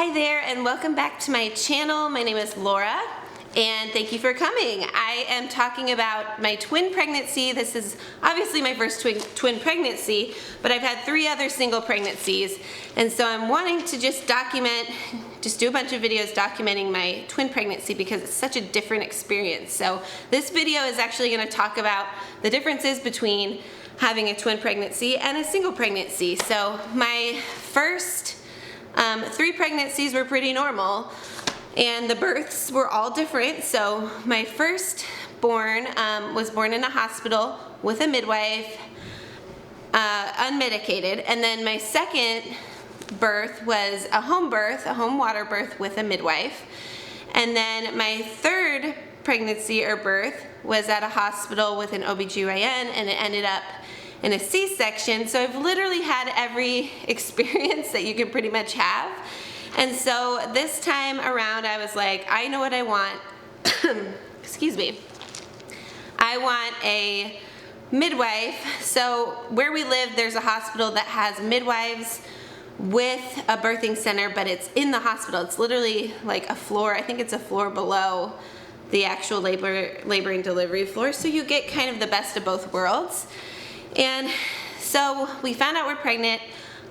Hi there and welcome back to my channel. My name is Laura and thank you for coming. I am talking about my twin pregnancy. This is obviously my first twin pregnancy, but I've had 3 other single pregnancies, and so I'm wanting to just do a bunch of videos documenting my twin pregnancy because it's such a different experience. So this video is actually going to talk about the differences between having a twin pregnancy and a single pregnancy. So my first 3 pregnancies were pretty normal, and the births were all different. So my first born was born in a hospital with a midwife, unmedicated, and then my second birth was a home birth, a home water birth with a midwife, and then my third pregnancy or birth was at a hospital with an OBGYN, and it ended up in a C-section. So I've literally had every experience that you can pretty much have. And so this time around I was like, I know what I want. Excuse me. I want a midwife. So where we live, there's a hospital that has midwives with a birthing center, but it's in the hospital. It's literally like a floor, I think it's a floor below the actual labor and delivery floor. So you get kind of the best of both worlds. And so we found out we're pregnant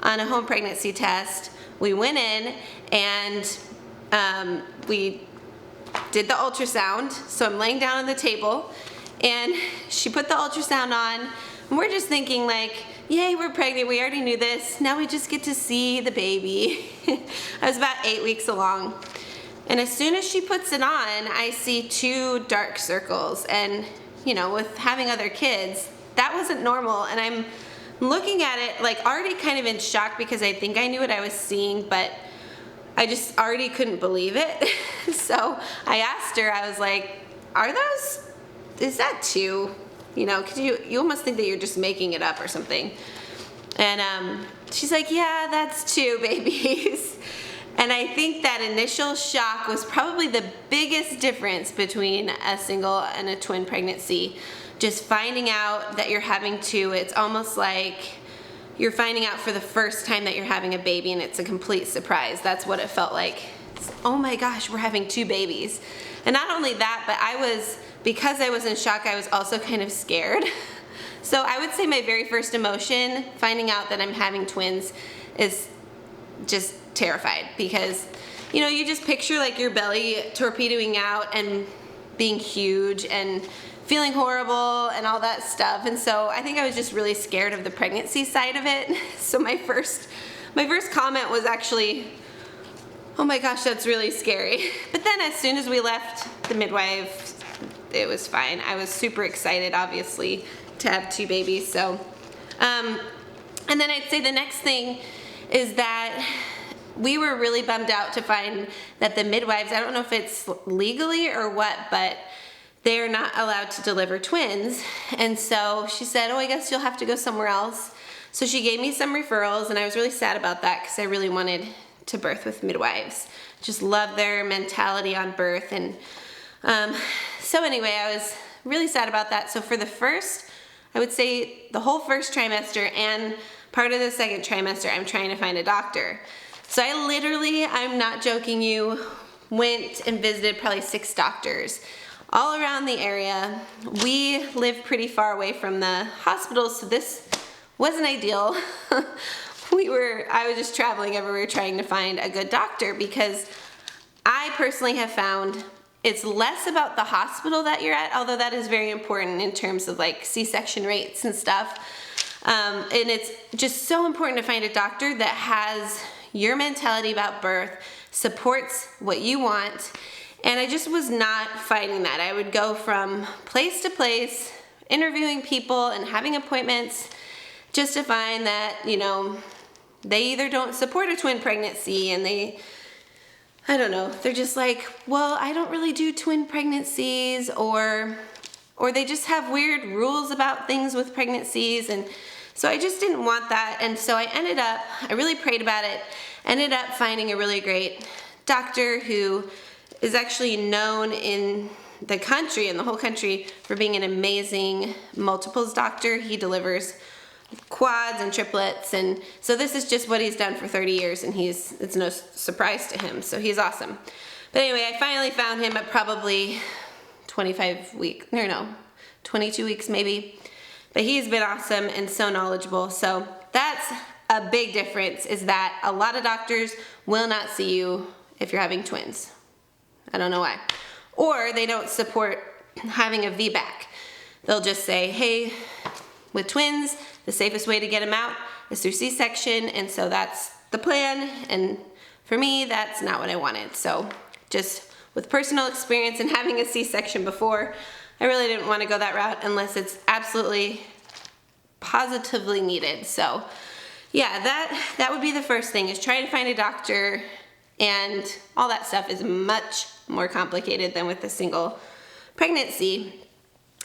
on a home pregnancy test. We went in and we did the ultrasound. So I'm laying down on the table and she put the ultrasound on, and we're just thinking like, yay, we're pregnant, we already knew this, now we just get to see the baby. I was about 8 weeks along. And as soon as she puts it on, I see 2 dark circles, and you know, with having other kids, that wasn't normal, and I'm looking at it like already kind of in shock because I think I knew what I was seeing, but I just already couldn't believe it. So I asked her, I was like, is that 2? You know, cause you almost think that you're just making it up or something. And she's like, yeah, that's 2 babies. And I think that initial shock was probably the biggest difference between a single and a twin pregnancy. Just finding out that you're having 2, it's almost like you're finding out for the first time that you're having a baby, and it's a complete surprise. That's what it felt like. It's, oh my gosh, we're having 2 babies. And not only that, but because I was in shock, I was also kind of scared. So I would say my very first emotion, finding out that I'm having twins, is just terrified, because you know, you just picture like your belly torpedoing out and being huge and feeling horrible and all that stuff. And so I think I was just really scared of the pregnancy side of it. So my first comment was actually, oh my gosh, that's really scary. But then as soon as we left the midwife, it was fine. I was super excited, obviously, to have 2 babies. So and then I'd say the next thing is that we were really bummed out to find that the midwives, I don't know if it's legally or what, but they're not allowed to deliver twins. And so she said, oh, I guess you'll have to go somewhere else. So she gave me some referrals, and I was really sad about that because I really wanted to birth with midwives. Just love their mentality on birth. And so anyway, I was really sad about that. So for the first, I would say the whole first trimester and part of the second trimester, I'm trying to find a doctor. So I literally, I'm not joking you, went and visited probably 6 doctors all around the area. We live pretty far away from the hospital, so this wasn't ideal. I was just traveling everywhere trying to find a good doctor, because I personally have found it's less about the hospital that you're at, although that is very important in terms of like C-section rates and stuff. And it's just so important to find a doctor that has your mentality about birth, supports what you want. And I just was not finding that. I would go from place to place, interviewing people and having appointments, just to find that, you know, they either don't support a twin pregnancy, and I don't know, they're just like, well, I don't really do twin pregnancies, or they just have weird rules about things with pregnancies. And so I just didn't want that. And so I really prayed about it, ended up finding a really great doctor who is actually known in the country, in the whole country, for being an amazing multiples doctor. He delivers quads and triplets, and so this is just what he's done for 30 years, and it's no surprise to him, so he's awesome. But anyway, I finally found him at probably 22 weeks maybe. But he's been awesome and so knowledgeable. So that's a big difference, is that a lot of doctors will not see you if you're having twins. I don't know why. Or they don't support having a VBAC. They'll just say, hey, with twins, the safest way to get them out is through C-section, and so that's the plan. And for me, that's not what I wanted. So just with personal experience and having a C-section before, I really didn't want to go that route unless it's absolutely positively needed. So yeah, that would be the first thing, is try to find a doctor, and all that stuff is much more complicated than with a single pregnancy.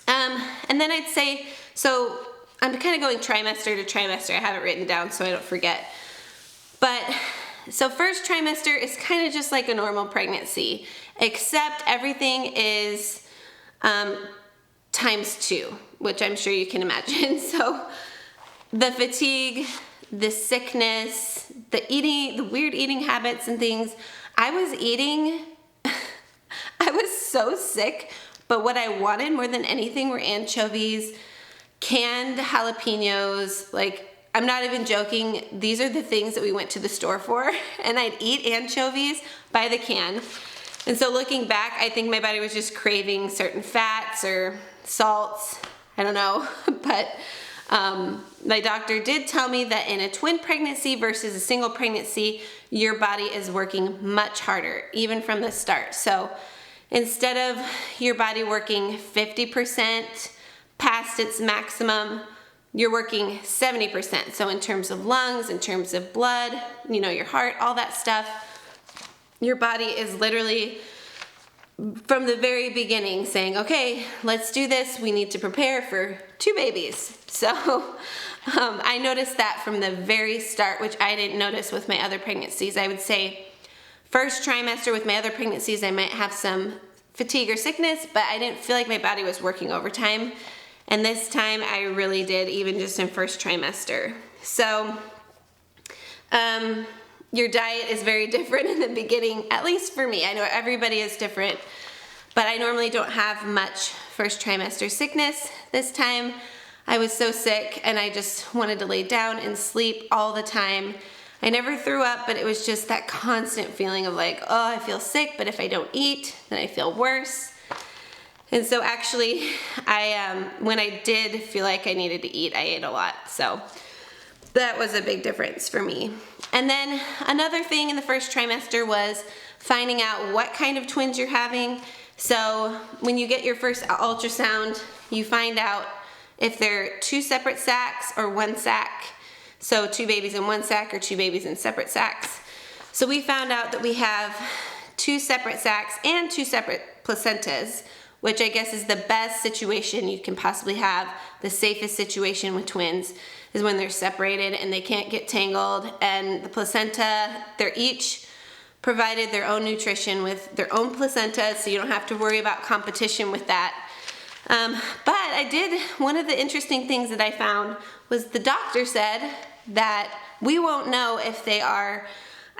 And then I'd say, so I'm kind of going trimester to trimester. I have it written down so I don't forget. But so first trimester is kind of just like a normal pregnancy, except everything is times 2, which I'm sure you can imagine. So the fatigue, the sickness, the eating, the weird eating habits and things. I was so sick, but what I wanted more than anything were anchovies, canned jalapenos. Like, I'm not even joking. These are the things that we went to the store for, and I'd eat anchovies by the can. And so looking back, I think my body was just craving certain fats or salts. I don't know. But my doctor did tell me that in a twin pregnancy versus a single pregnancy, your body is working much harder, even from the start. So instead of your body working 50% past its maximum, you're working 70%. So in terms of lungs, in terms of blood, your heart, all that stuff, your body is literally from the very beginning saying, okay, let's do this. We need to prepare for 2 babies. So I noticed that from the very start, which I didn't notice with my other pregnancies. I would say first trimester with my other pregnancies, I might have some fatigue or sickness, but I didn't feel like my body was working overtime. And this time I really did, even just in first trimester. So your diet is very different in the beginning, at least for me. I know everybody is different, but I normally don't have much first trimester sickness. This time I was so sick and I just wanted to lay down and sleep all the time. I never threw up, but it was just that constant feeling of like, oh, I feel sick, but if I don't eat, then I feel worse. And so actually, when I did feel like I needed to eat, I ate a lot. So that was a big difference for me. And then another thing in the first trimester was finding out what kind of twins you're having. So when you get your first ultrasound, you find out if they're 2 separate sacs or 1 sac. So 2 babies in 1 sac or 2 babies in separate sacs. So we found out that we have 2 separate sacs and 2 separate placentas, which I guess is the best situation you can possibly have. The safest situation with twins is when they're separated and they can't get tangled. And the placenta, they're each provided their own nutrition with their own placenta, so you don't have to worry about competition with that. But one of the interesting things that I found was the doctor said that we won't know if they are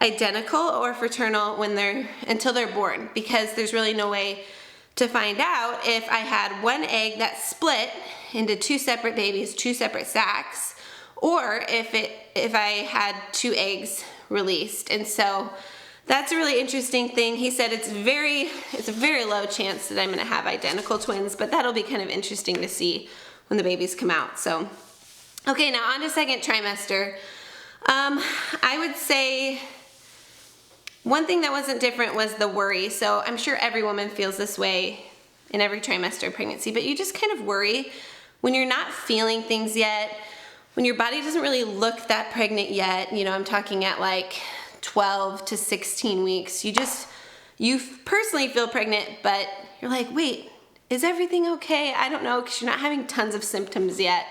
identical or fraternal until they're born, because there's really no way to find out if I had 1 egg that split into 2 separate babies, 2 separate sacs, or if I had 2 eggs released. And so that's a really interesting thing. He said it's a very low chance that I'm gonna have identical twins, but that'll be kind of interesting to see when the babies come out. So, okay, now on to second trimester. I would say one thing that wasn't different was the worry. So I'm sure every woman feels this way in every trimester of pregnancy, but you just kind of worry when you're not feeling things yet, when your body doesn't really look that pregnant yet. I'm talking at like 12 to 16 weeks. You personally feel pregnant, but you're like, wait, is everything okay? I don't know, because you're not having tons of symptoms yet.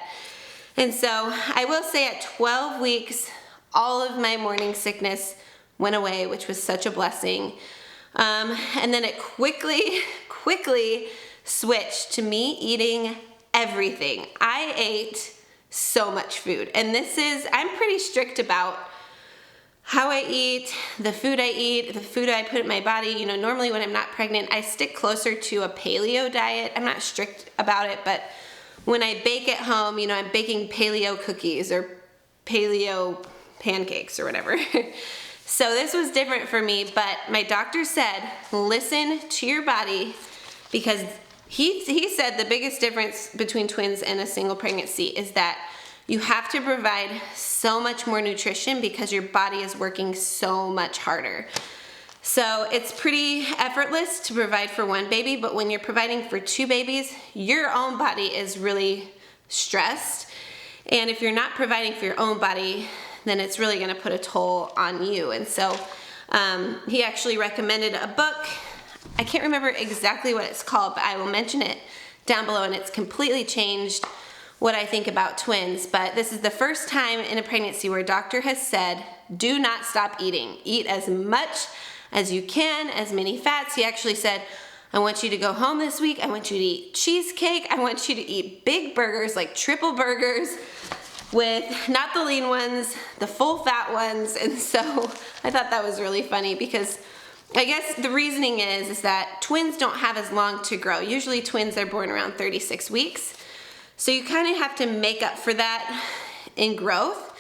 And so I will say at 12 weeks, all of my morning sickness went away, which was such a blessing. And then it quickly switched to me eating everything. I ate so much food. And I'm pretty strict about how I eat, the food I put in my body. You know, normally when I'm not pregnant, I stick closer to a paleo diet. I'm not strict about it, but when I bake at home, you know, I'm baking paleo cookies or paleo pancakes or whatever. So this was different for me, but my doctor said, listen to your body, because he said the biggest difference between twins and a single pregnancy is that you have to provide so much more nutrition because your body is working so much harder. So it's pretty effortless to provide for one baby, but when you're providing for two babies, your own body is really stressed. And if you're not providing for your own body, then it's really gonna put a toll on you. And so he actually recommended a book. I can't remember exactly what it's called, but I will mention it down below, and it's completely changed what I think about twins. But this is the first time in a pregnancy where a doctor has said, do not stop eating. Eat as much as you can, as many fats. He actually said, I want you to go home this week. I want you to eat cheesecake. I want you to eat big burgers, like triple burgers, with not the lean ones, the full fat ones. And so I thought that was really funny, because I guess the reasoning is that twins don't have as long to grow. Usually twins are born around 36 weeks. So you kind of have to make up for that in growth.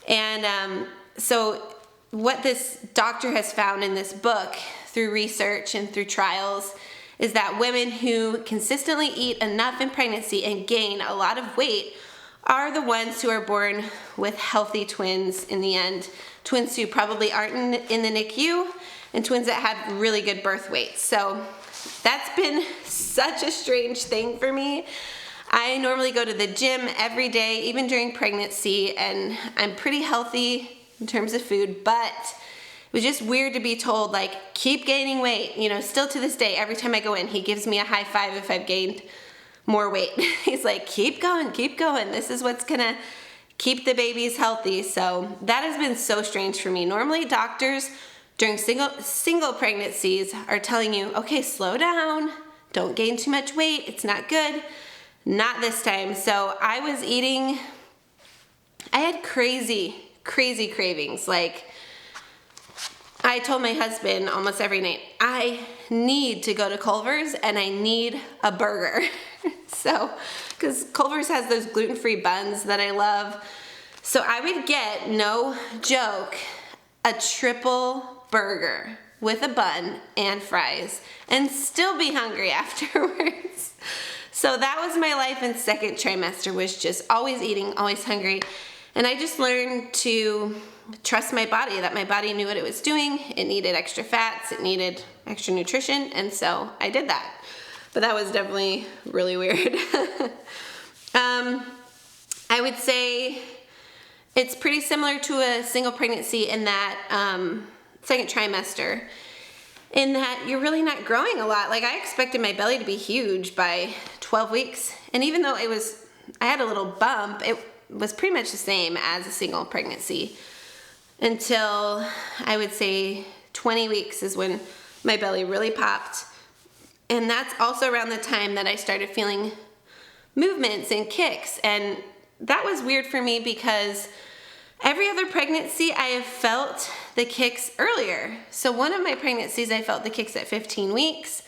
And so what this doctor has found in this book through research and through trials is that women who consistently eat enough in pregnancy and gain a lot of weight are the ones who are born with healthy twins in the end. Twins who probably aren't in the NICU, and twins that have really good birth weights. So that's been such a strange thing for me. I normally go to the gym every day, even during pregnancy, and I'm pretty healthy in terms of food, but it was just weird to be told, like, keep gaining weight. You know, still to this day, every time I go in, he gives me a high five if I've gained more weight. He's like, keep going, keep going. This is what's gonna keep the babies healthy. So that has been so strange for me. Normally doctors during single pregnancies are telling you, okay, slow down, don't gain too much weight, it's not good. Not this time. So I was eating, I had crazy cravings. Like, I told my husband almost every night, I need to go to Culver's and I need a burger. So, because Culver's has those gluten-free buns that I love. So I would get, no joke, a triple burger with a bun and fries and still be hungry afterwards. So that was my life in second trimester, was just always eating, always hungry. And I just learned to trust my body, that my body knew what it was doing. It needed extra fats, it needed extra nutrition, and so I did that. But that was definitely really weird. I would say it's pretty similar to a single pregnancy in that second trimester, in that you're really not growing a lot. Like, I expected my belly to be huge by 12 weeks. And even though I had a little bump, it was pretty much the same as a single pregnancy until I would say 20 weeks is when my belly really popped. And that's also around the time that I started feeling movements and kicks. And that was weird for me because every other pregnancy I have felt the kicks earlier. So one of my pregnancies I felt the kicks at 15 weeks.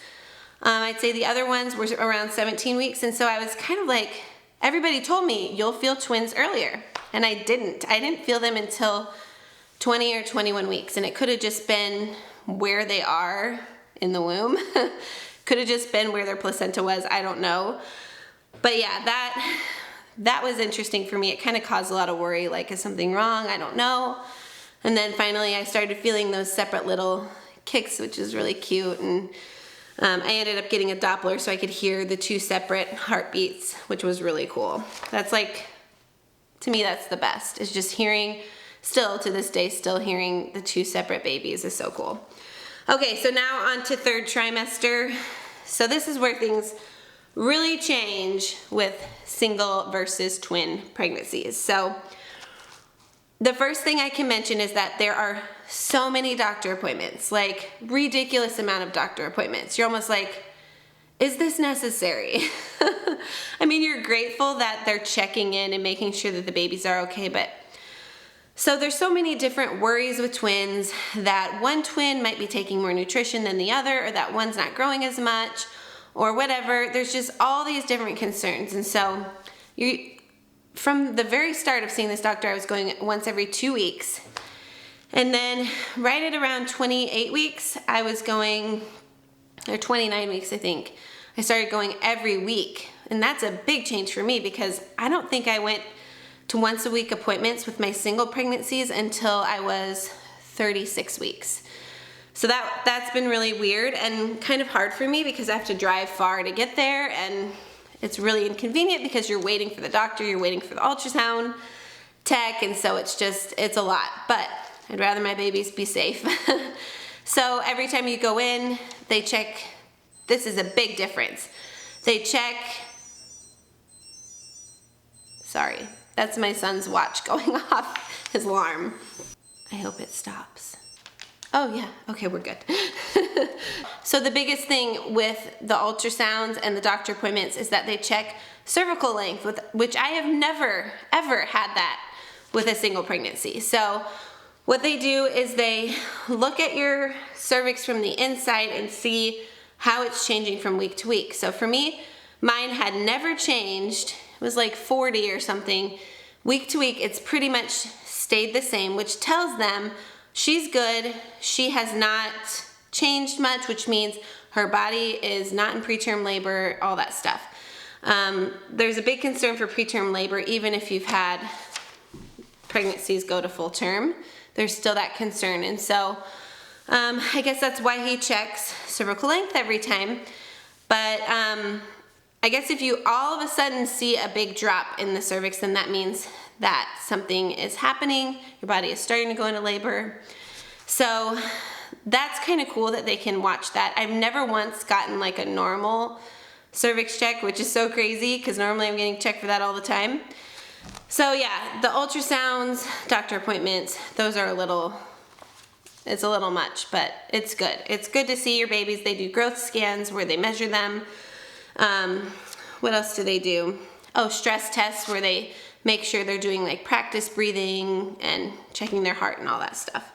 I'd say the other ones were around 17 weeks. And so I was kind of like, everybody told me you'll feel twins earlier. And I didn't. I didn't feel them until 20 or 21 weeks. And it could have just been where they are in the womb. Could have just been where their placenta was. I don't know. But yeah, that was interesting for me. It kind of caused a lot of worry, like, is something wrong? I don't know. And then finally I started feeling those separate little kicks, which is really cute. And I ended up getting a Doppler so I could hear the two separate heartbeats, which was really cool. That's like, to me, that's the best. Is just hearing, still to this day, still hearing the two separate babies is so cool. Okay, so now on to third trimester. So this is where things really change with single versus twin pregnancies. So the first thing I can mention is that there are so many doctor appointments, like ridiculous amount of doctor appointments. You're almost like, is this necessary? I mean, you're grateful that they're checking in and making sure that the babies are okay, but so there's so many different worries with twins, that one twin might be taking more nutrition than the other, or that one's not growing as much, or whatever. There's just all these different concerns. And so from the very start of seeing this doctor, I was going once every 2 weeks. And then right at around 28 weeks, I was going, or 29 weeks, I think, I started going every week. And that's a big change for me, because I don't think I went to once a week appointments with my single pregnancies until I was 36 weeks. So that's been really weird and kind of hard for me, because I have to drive far to get there, and it's really inconvenient because you're waiting for the doctor, you're waiting for the ultrasound tech, and so it's a lot. But I'd rather my babies be safe. So every time you go in, they check. This is a big difference. They check. Sorry, that's my son's watch going off, his alarm. I hope it stops. Oh yeah, okay, we're good. So the biggest thing with the ultrasounds and the doctor appointments is that they check cervical length, which I have never, ever had that with a single pregnancy. So what they do is they look at your cervix from the inside and see how it's changing from week to week. So for me, mine had never changed. It was like 40 or something. Week to week, it's pretty much stayed the same, which tells them she's good. She has not changed much, which means her body is not in preterm labor, all that stuff. There's a big concern for preterm labor, even if you've had pregnancies go to full term. There's still that concern. And so I guess that's why he checks cervical length every time. But I guess if you all of a sudden see a big drop in the cervix, then that means that something is happening. Your body is starting to go into labor. So that's kind of cool that they can watch that. I've never once gotten like a normal cervix check, which is so crazy, because normally I'm getting checked for that all the time. So yeah, the ultrasounds, doctor appointments, those are it's a little much, but it's good. It's good to see your babies. They do growth scans where they measure them. What else do they do? Oh, stress tests where they make sure they're doing like practice breathing and checking their heart and all that stuff.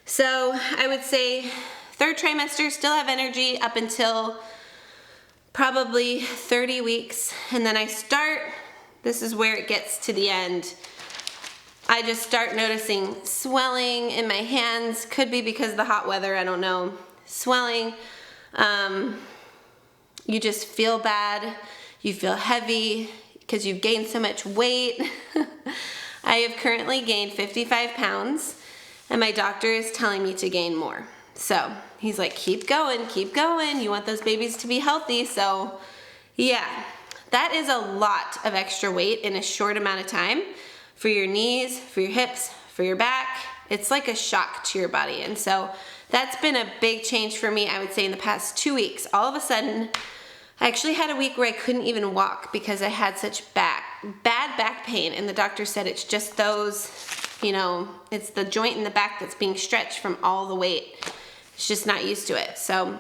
So I would say third trimester, still have energy up until probably 30 weeks. And then this is where it gets to the end. I just start noticing swelling in my hands. Could be because of the hot weather, I don't know. Swelling. You just feel bad. You feel heavy because you've gained so much weight. I have currently gained 55 pounds, and my doctor is telling me to gain more. So he's like, keep going, keep going. You want those babies to be healthy. So yeah, that is a lot of extra weight in a short amount of time for your knees, for your hips, for your back. It's like a shock to your body. And so that's been a big change for me, I would say, in the past 2 weeks. All of a sudden, I actually had a week where I couldn't even walk because I had such bad back pain, and the doctor said it's just those, it's the joint in the back that's being stretched from all the weight. It's just not used to it. So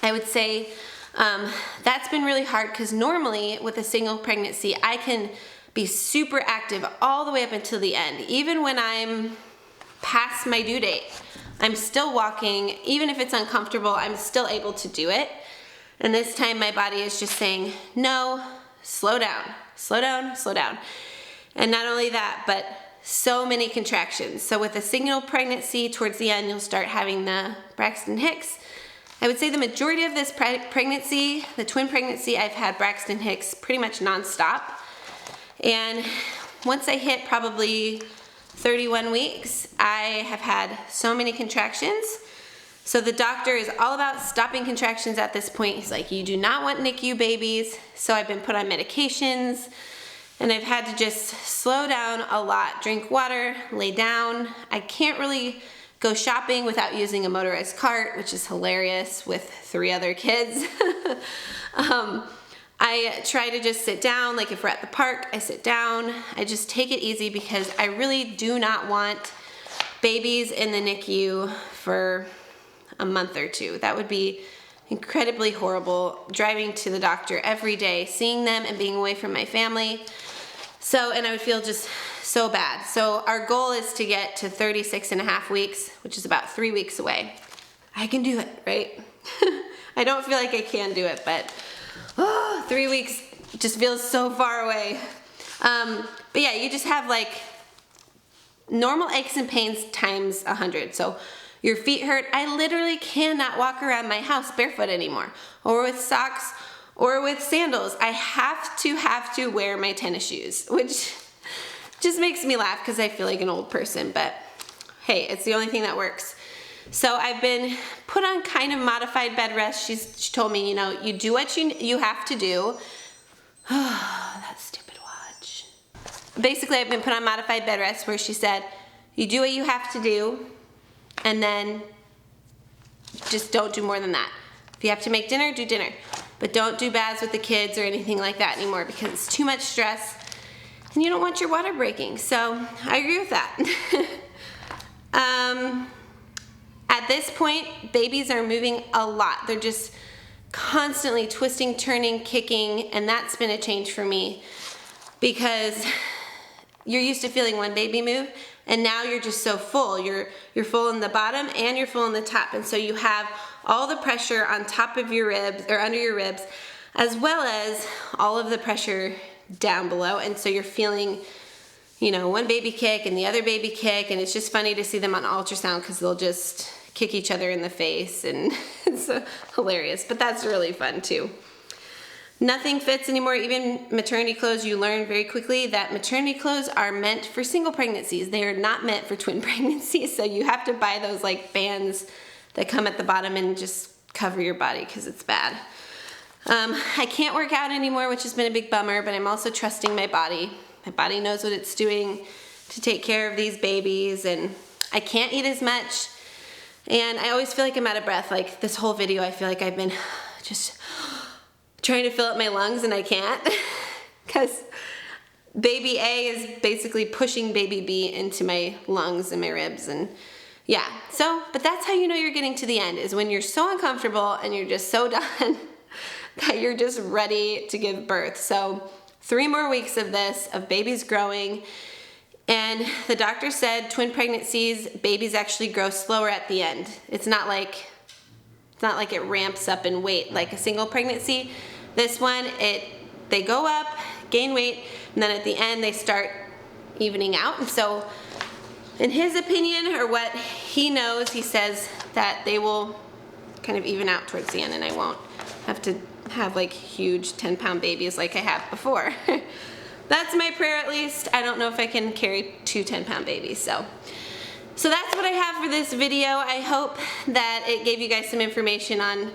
I would say that's been really hard, because normally with a single pregnancy, I can be super active all the way up until the end. Even when I'm past my due date, I'm still walking. Even if it's uncomfortable, I'm still able to do it. And this time my body is just saying, no, slow down, slow down, slow down. And not only that, but so many contractions. So with a single pregnancy, towards the end, you'll start having the Braxton Hicks. I would say the majority of this pregnancy, the twin pregnancy, I've had Braxton Hicks pretty much nonstop. And once I hit probably 31 weeks, I have had so many contractions. So the doctor is all about stopping contractions at this point. He's like, you do not want NICU babies. So I've been put on medications, and I've had to just slow down a lot, drink water, lay down. I can't really go shopping without using a motorized cart, which is hilarious with 3 other kids. I try to just sit down. Like if we're at the park, I sit down. I just take it easy, because I really do not want babies in the NICU for a month or 2. That would be incredibly horrible driving to the doctor every day, seeing them and being away from my family. So, and I would feel just so bad. So our goal is to get to 36.5 weeks, which is about 3 weeks away. I can do it, right? I don't feel like I can do it, but 3 weeks just feels so far away. But yeah, you just have like normal aches and pains times 100. So your feet hurt. I literally cannot walk around my house barefoot anymore, or with socks, or with sandals. I have to wear my tennis shoes, which just makes me laugh because I feel like an old person, but hey, it's the only thing that works. So I've been put on kind of modified bed rest. She told me, you know, you do what you have to do. That stupid watch. Basically, I've been put on modified bed rest where she said, you do what you have to do, and then just don't do more than that. If you have to make dinner, do dinner. But don't do baths with the kids or anything like that anymore because it's too much stress and you don't want your water breaking. So I agree with that. At this point, babies are moving a lot. They're just constantly twisting, turning, kicking, and that's been a change for me because you're used to feeling one baby move, and now you're just so full. You're full in the bottom and you're full in the top, and so you have all the pressure on top of your ribs or under your ribs, as well as all of the pressure down below, and so you're feeling, you know, one baby kick and the other baby kick, and it's just funny to see them on ultrasound because they'll just kick each other in the face, and it's hilarious, but that's really fun too. Nothing fits anymore, even maternity clothes. You learn very quickly that maternity clothes are meant for single pregnancies. They are not meant for twin pregnancies, so you have to buy those like bands that come at the bottom and just cover your body because it's bad. I can't work out anymore, which has been a big bummer, but I'm also trusting my body. My body knows what it's doing to take care of these babies, and I can't eat as much. And I always feel like I'm out of breath. Like this whole video, I feel like I've been just trying to fill up my lungs and I can't because baby A is basically pushing baby B into my lungs and my ribs, and yeah. So, but that's how you know you're getting to the end, is when you're so uncomfortable and you're just so done that you're just ready to give birth. So 3 more weeks of this, of babies growing. And the doctor said twin pregnancies, babies actually grow slower at the end. It's not like it ramps up in weight like a single pregnancy. This one, they go up, gain weight, and then at the end they start evening out. And so in his opinion, or what he knows, he says that they will kind of even out towards the end, and I won't have to have like huge 10-pound babies like I have before. That's my prayer, at least. I don't know if I can carry 2 10-pound babies. So that's what I have for this video. I hope that it gave you guys some information on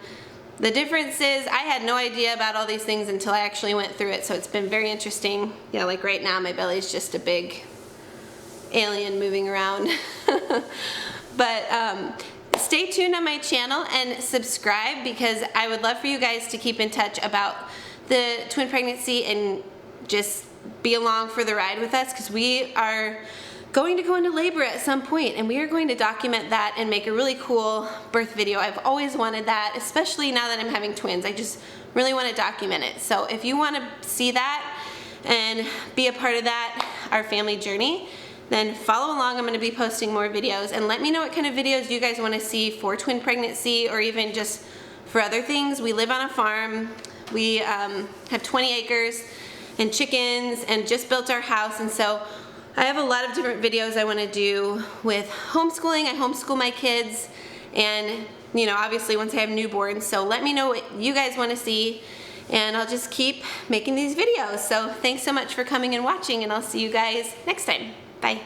the differences. I had no idea about all these things until I actually went through it, so it's been very interesting. Yeah, like right now my belly's just a big alien moving around. But stay tuned on my channel and subscribe, because I would love for you guys to keep in touch about the twin pregnancy and just be along for the ride with us, because we are going to go into labor at some point, and we are going to document that and make a really cool birth video. I've always wanted that, especially now that I'm having twins. I just really want to document it. So if you want to see that and be a part of that, our family journey, then follow along. I'm going to be posting more videos, and let me know what kind of videos you guys want to see for twin pregnancy, or even just for other things. We live on a farm. We have 20 acres and chickens, and just built our house, and so I have a lot of different videos I want to do with homeschooling. I homeschool my kids, and you know, obviously once I have newborns. So let me know what you guys want to see, and I'll just keep making these videos. So thanks so much for coming and watching, and I'll see you guys next time. Bye.